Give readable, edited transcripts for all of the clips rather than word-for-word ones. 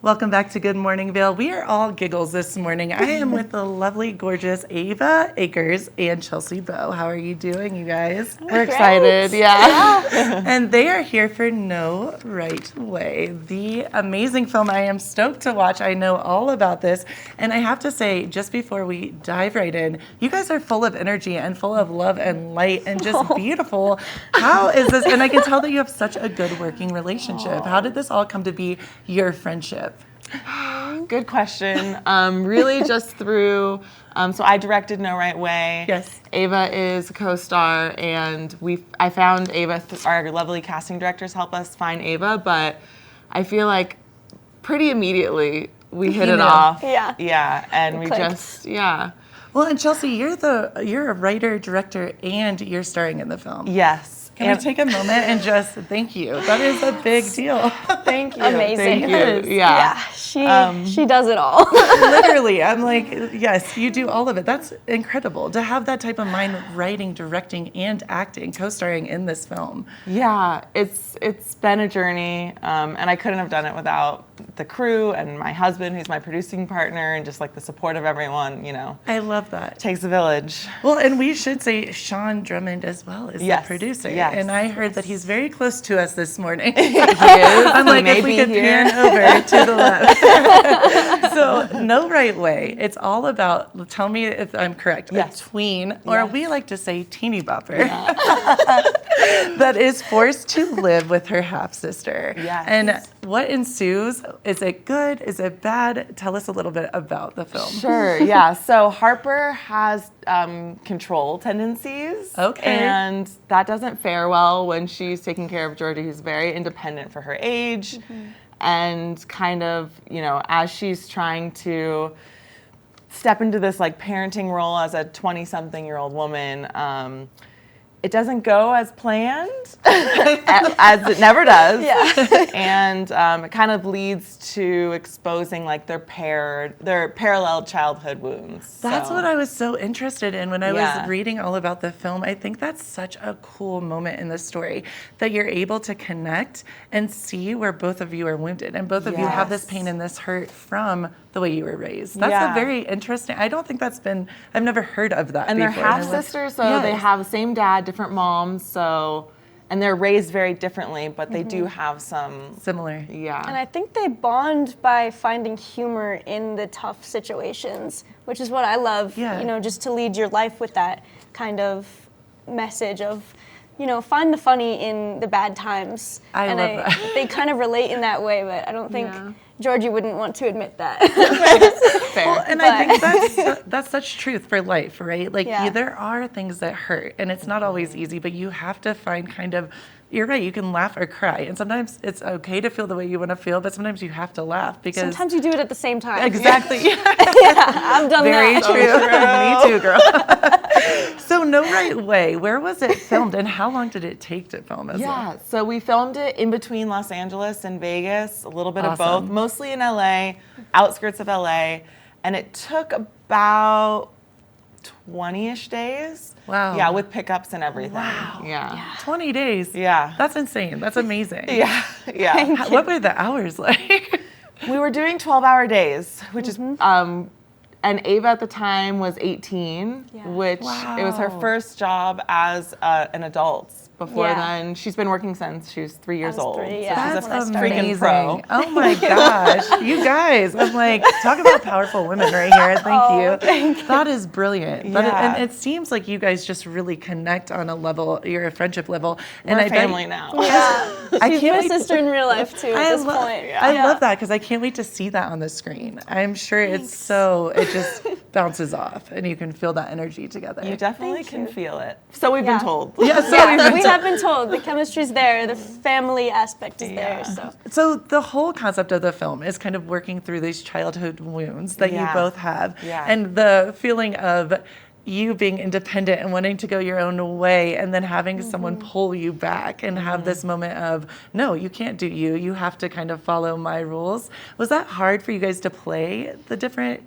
Welcome back to Good Morning Vail. We are all giggles this morning. I am with the lovely, gorgeous Ava Akers and Chelsea Bowe. How are you doing, you guys? We're excited, yeah. And they are here for No Right Way, the amazing film I am stoked to watch. I know all about this. And I have to say, just before we dive right in, you guys are full of energy and full of love and light and just beautiful. How is this? And I can tell that you have such a good working relationship. How did this all come to be your friendship? Good question. Really just through, so I directed No Right Way. Yes. Ava is a co-star, and I found Ava, our lovely casting directors help us find Ava, but I feel like pretty immediately we hit it off. Yeah. Yeah, and we clicked. just, yeah. Well, and Chelsea, you're a writer, director, and you're starring in the film. Yes. Can we take a moment and just thank you? That is a big deal. Thank you. Amazing. Thank you. Yeah. She does it all. Literally, I'm like, yes, you do all of it. That's incredible to have that type of mind, writing, directing, and acting, co-starring in this film. Yeah, it's been a journey, and I couldn't have done it without the crew and my husband, who's my producing partner, and just like the support of everyone. You know, I love that. it takes a village. Well, and we should say Sean Drummond as well is Yes, the producer. yes. And I heard that he's very close to us this morning. He is. I'm like, if we Maybe could here. pan over to the left. So, No Right Way. It's all about, tell me if I'm correct, Yes. a tween, or Yes. we like to say teeny bopper, that is forced to live with her half-sister. Yes. And what ensues? Is it good? Is it bad? Tell us a little bit about the film. Sure, yeah. So Harper has control tendencies. Okay. And that doesn't fare well when she's taking care of Georgie, who's very independent for her age. And kind of, you know, as she's trying to step into this like parenting role as a 20-something-year-old woman, it doesn't go as planned, as it never does. Yeah. And it kind of leads to exposing like their parallel childhood wounds. That's So, what I was so interested in when I Yeah. was reading all about the film. I think that's such a cool moment in the story that you're able to connect and see where both of you are wounded and both of you have this Yes. pain and this hurt from the way you were raised. That's Yeah. a very interesting, I don't think that's been, I've never heard of that And they're before. And I half love- sisters, so they Yes. have the same dad, different moms. So, and they're raised very differently, but they do have some. Similar. Yeah. And I think they bond by finding humor in the tough situations, which is what I love, Yeah. you know, just to lead your life with that kind of message of, you know, find the funny in the bad times. I love that. They kind of relate in that way, but I don't think Yeah. Georgie wouldn't want to admit that. Fair. Well, and I think that's such truth for life, right? Like Yeah. there are things that hurt, and it's not always easy, but you have to find kind of. You're right. You can laugh or cry, and sometimes it's okay to feel the way you want to feel, but sometimes you have to laugh because Sometimes you do it at the same time. exactly. I've done Very that. true. Me too, girl. So, No Right Way. Where was it filmed, and how long did it take to film as well? Yeah, so we filmed it in between Los Angeles and Vegas, a little bit of Awesome. both, mostly in LA, outskirts of LA, and it took about 20-ish days. Wow. Yeah, with pickups and everything. Wow. Yeah. 20 days. Yeah. That's insane. That's amazing. Yeah. Yeah. What were the hours like? We were doing 12-hour days, which is and Ava at the time was 18, Yeah. which it was her Wow. first job as an adult. Before Yeah. then, she's been working since she was 3 years was old. 3, So yeah. she's That's a freaking amazing. pro. Oh my gosh, you guys! I'm like, talk about powerful women right here. Thank you. thank you. That is brilliant. But Yeah. and it seems like you guys just really connect on a level. You're a friendship level, and We're I bet- family now. Yeah. I She's can't my wait- sister in real life too at this point. I love that because I can't wait to see that on the screen. I'm sure it just bounces off, and you can feel that energy together. You definitely Thank can you. feel it. So we've Yeah. been told. Yeah, so Yeah, we have been told the chemistry's there, the family aspect is Yeah. there. So So the whole concept of the film is kind of working through these childhood wounds that you Yeah. both have, Yeah. and the feeling of you being independent and wanting to go your own way, and then having someone pull you back and have this moment of, no, you can't do you. You have to kind of follow my rules. Was that hard for you guys to play the different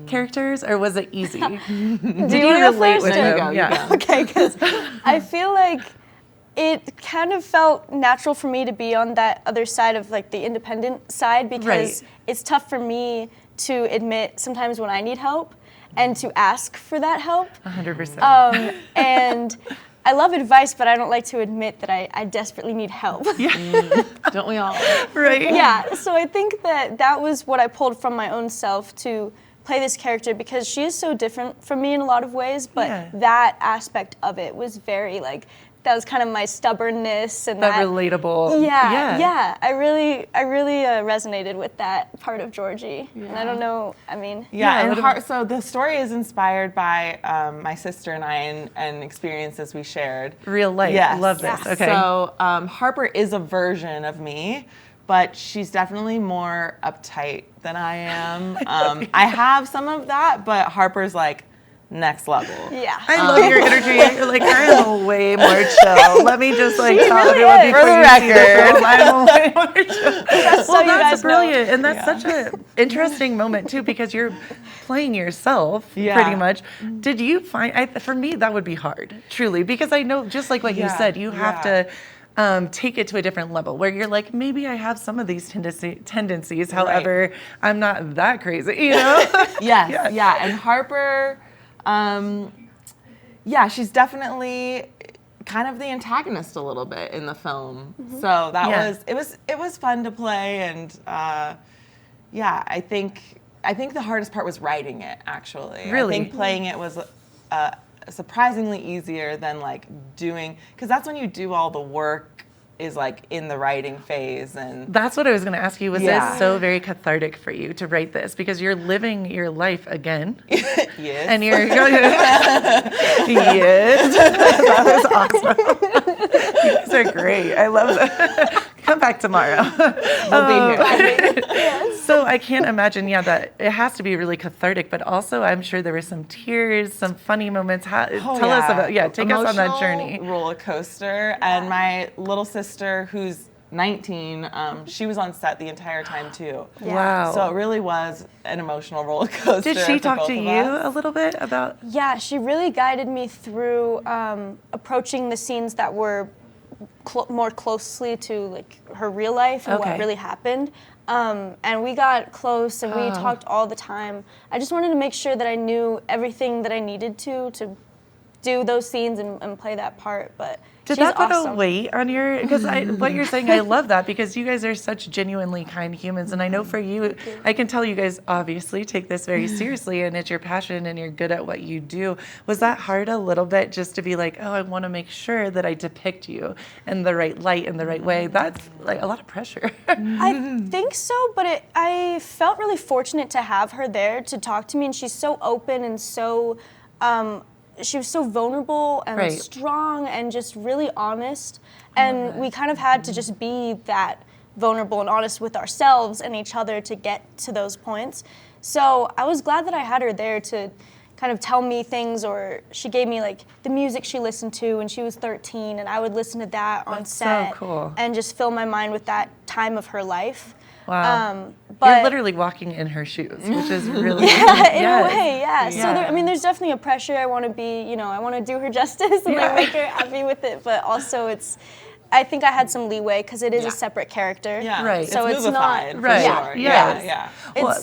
characters, or was it easy? do Did you want to go relate first? with or- them? You Yeah. go. Okay, because I feel like It kind of felt natural for me to be on that other side of like the independent side because it's tough for me to admit sometimes when I need help and to ask for that help. 100%. And I love advice, but I don't like to admit that I desperately need help. Don't we all? Right. Yeah, so I think that was what I pulled from my own self to play this character because she is so different from me in a lot of ways, but that aspect of it was very like, that was kind of my stubbornness and that relatable. Yeah. I really resonated with that part of Georgie. And I don't know, I mean. So the story is inspired by my sister and I and experiences we shared. Real life. Yes. Love this. Okay. So Harper is a version of me, but she's definitely more uptight than I am. I have some of that, but Harper's like next level. Yeah. I love your energy. You're like, I am way more chill. Let me just like tell really everyone is. before For the you see the record. film, I'm way more chill. So you guys That's know. brilliant. And that's such an interesting moment too, because you're playing yourself pretty much. Did you find, for me, that would be hard, truly, because I know, just like what you said, you have to take it to a different level where you're like, maybe I have some of these tendencies, however, I'm not that crazy, you know? And Harper, she's definitely kind of the antagonist a little bit in the film. So that it was fun to play, and I think the hardest part was writing it, actually. Really? I think playing it was surprisingly easier than like doing, because that's when you do all the work is like in the writing phase. And that's what I was going to ask you. Was this so very cathartic for you to write this, because you're living your life again? Yes. And you're yes. That was awesome. You guys are great. I love that. Come back tomorrow. We'll be here. So I can't imagine, that it has to be really cathartic, but also I'm sure there were some tears, some funny moments. Tell us about, take us on that journey. Emotional roller coaster. And my little sister, who's 19, she was on set the entire time too. Wow. So it really was an emotional roller coaster. Did she for talk both to of you us. a little bit about? Yeah, she really guided me through approaching the scenes that were more closely to like her real life and what really happened. And we got close and we talked all the time. I just wanted to make sure that I knew everything that I needed to do those scenes and play that part. But did she's that put awesome. a weight on your, because what you're saying, I love that, because you guys are such genuinely kind humans. And I know for you, I can tell you guys obviously take this very seriously and it's your passion and you're good at what you do. Was that hard a little bit, just to be like, oh, I want to make sure that I depict you in the right light, in the right way? That's like a lot of pressure. I think so, but I felt really fortunate to have her there to talk to me, and she's so open and so, she was so vulnerable and strong and just really honest, and we kind of had to just be that vulnerable and honest with ourselves and each other to get to those points. So I was glad that I had her there to kind of tell me things, or she gave me like the music she listened to when she was 13, and I would listen to that on set so cool. and just fill my mind with that time of her life. Wow. But you're literally walking in her shoes, which is really in a way, Yeah. So there's definitely a pressure. I want to be, I want to do her justice and like make her happy with it. But also, I think I had some leeway because it is a separate character. Yeah. Right. So it's not for right. sure. Yeah. Well,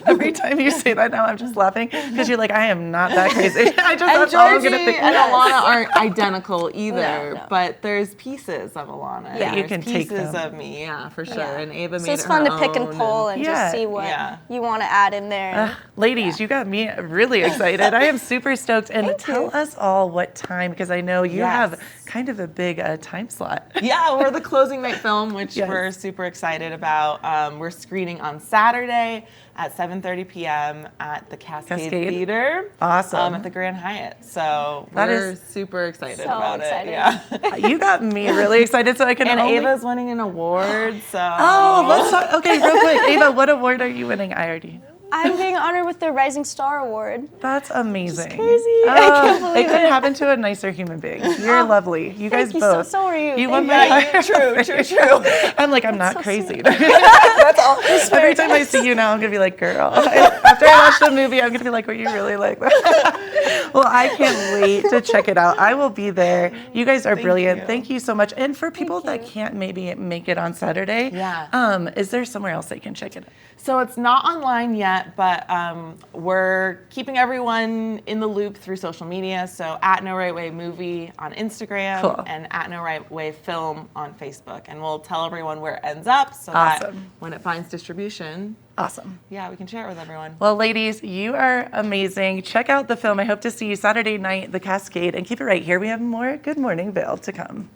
every time you say that now, I'm just laughing because you're like, I am not that crazy. That's all I'm gonna think. And Alana aren't identical either, No. but there's pieces of Alana. Yeah. You can there's take pieces them. of me, for sure. Yeah. And Ava So made it's it fun her to pick and own, pull and just see what you want to add in there. Ladies, you got me really excited. I am super stoked. And tell us all what time, because I know you have kind of a big time slot. Yeah, we're the closing night film, which we're super excited about. We're screening on Saturday at 7:30 p.m. at the Cascade Theater. Awesome. At the Grand Hyatt. So That we're is super excited so about excited. it. Yeah. You got me really excited, so I can And only... Ava's winning an award, so. Oh, let's talk. Okay, real quick. Ava, what award are you winning? I already know. I'm being honored with the Rising Star Award. That's amazing. Crazy. I can't believe it couldn't happen to a nicer human being. You're lovely. You guys you. both. So are you. You Thank won you. my heart. True. I'm like, I'm not so crazy. sweet. That's all. Every time I see you now, I'm gonna be like, girl. After I watch the movie, I'm gonna be like, were you really like that? Well, I can't wait to check it out. I will be there. You guys are brilliant. you. Thank you so much. And for people that can't maybe make it on Saturday, is there somewhere else they can check it out? So it's not online yet, but we're keeping everyone in the loop through social media. So at No Right Way Movie on Instagram and at No Right Way Film on Facebook. And we'll tell everyone where it ends up so that when it finds distribution, we can share it with everyone. Well, ladies, you are amazing. Check out the film. I hope to see you Saturday night, The Cascade. And keep it right here. We have more Good Morning Vail to come.